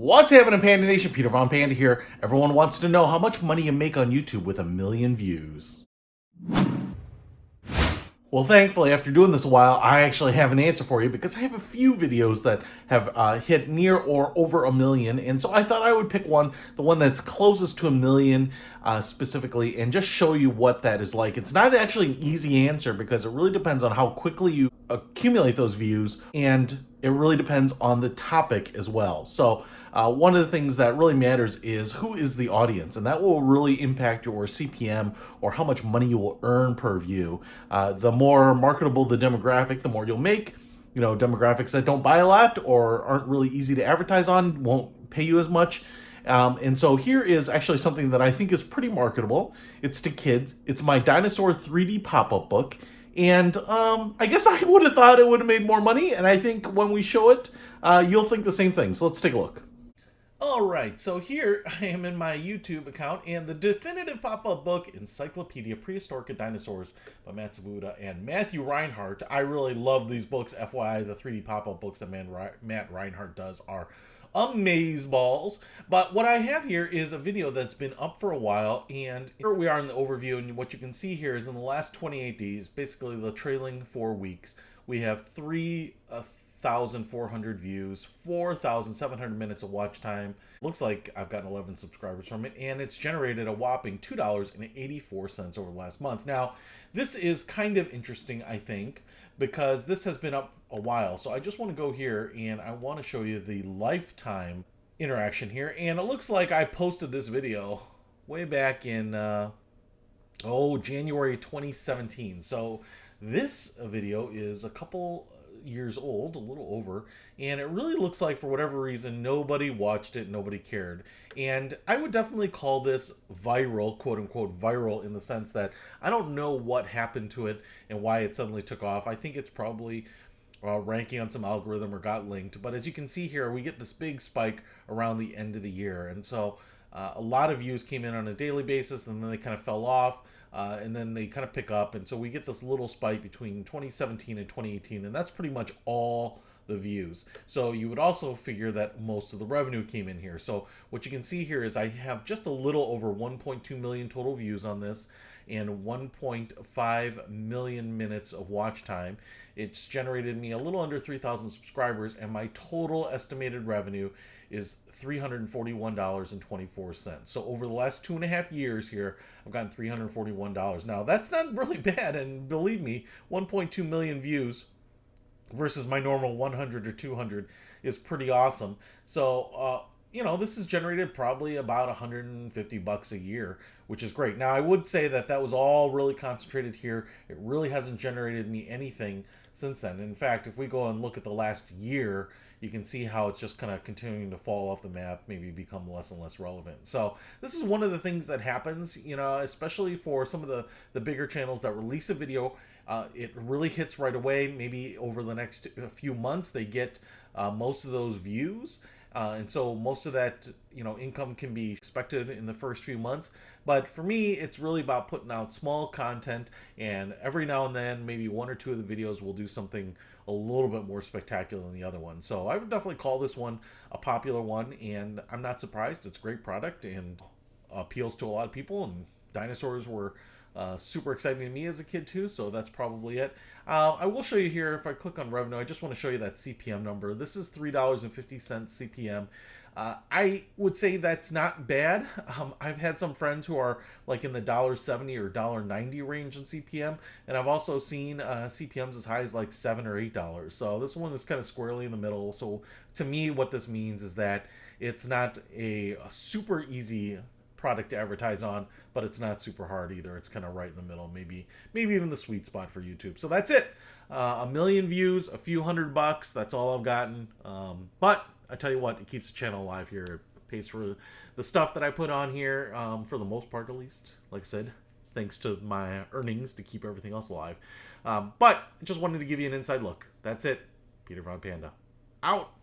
What's happening, Panda Nation? Peter Von Panda here. Everyone wants to know how much money you make on YouTube with 1,000,000 views. Well, thankfully, after doing this a while, I actually have an answer for you because I have a few videos that have hit near or over 1,000,000, and so I thought I would pick the one that's closest to 1,000,000 specifically, and just show you what that is like. It's not actually an easy answer because it really depends on how quickly you accumulate those views, and it really depends on the topic as well. So one of the things that really matters is who is the audience, and that will really impact your CPM or how much money you will earn per view. The more marketable the demographic, the more you'll make. You know, demographics that don't buy a lot or aren't really easy to advertise on won't pay you as much. And so here is actually something that I think is pretty marketable. It's to kids. It's my dinosaur 3D pop-up book. And I guess I would have thought it would have made more money. And I think when we show it, you'll think the same thing. So let's take a look. All right, so here I am in my YouTube account, and the definitive pop-up book, Encyclopedia Prehistoric Dinosaurs by Matt Savuda and Matthew Reinhardt. I really love these books. FYI, the 3D pop-up books that Matt Reinhardt does are amazeballs. But what I have here is a video that's been up for a while, and here we are in the overview, and what you can see here is in the last 28 days, basically the trailing 4 weeks, we have 3,400 views, 4,700 minutes of watch time. Looks like I've gotten 11 subscribers from it, and it's generated a whopping $2.84 over the last month. Now, this is kind of interesting, I think, because this has been up a while. So I just want to go here, and I want to show you the lifetime interaction here. And it looks like I posted this video way back in, January 2017. So this video is a couple years old, a little over, and it really looks like for whatever reason nobody watched it, nobody cared. And I would definitely call this viral, quote unquote viral, in the sense that I don't know what happened to it and why it suddenly took off. I think it's probably ranking on some algorithm or got linked, but as you can see here, we get this big spike around the end of the year. And so a lot of views came in on a daily basis, and then they kind of fell off. And then they kind of pick up, and so we get this little spike between 2017 and 2018, and that's pretty much all the views. So you would also figure that most of the revenue came in here. So what you can see here is I have just a little over 1.2 million total views on this and 1.5 million minutes of watch time. It's generated me a little under 3,000 subscribers, and my total estimated revenue is $341.24. So over the last 2.5 years here, I've gotten $341. Now, that's not really bad, and believe me, 1.2 million views versus my normal 100 or 200 is pretty awesome. So, this has generated probably about $150 a year, which is great. Now, I would say that was all really concentrated here. It really hasn't generated me anything since then. In fact, if we go and look at the last year, you can see how it's just kind of continuing to fall off the map, maybe become less and less relevant. So this is one of the things that happens, especially for some of the bigger channels that release a video. It really hits right away. Maybe over the next few months, they get most of those views. And so most of that, income can be expected in the first few months. But for me, it's really about putting out small content, and every now and then, maybe one or two of the videos will do something a little bit more spectacular than the other one. So I would definitely call this one a popular one, and I'm not surprised. It's a great product and appeals to a lot of people, and dinosaurs were super exciting to me as a kid too, so that's probably it. I will show you here, if I click on revenue, I just want to show you that CPM number. This is $3.50 CPM. I would say that's not bad. I've had some friends who are like in the $1.70 or $1.90 range in CPM, and I've also seen CPMs as high as like $7 or $8. So this one is kind of squarely in the middle. So to me, what this means is that it's not a super easy product to advertise on, but it's not super hard either. It's kind of right in the middle, maybe even the sweet spot for YouTube. So that's it. 1,000,000 views, a few $100. That's all I've gotten. But I tell you what, it keeps the channel alive here. It pays for the stuff that I put on here, for the most part at least. Like I said, thanks to my earnings to keep everything else alive. But just wanted to give you an inside look. That's it. Peter Von Panda. Out.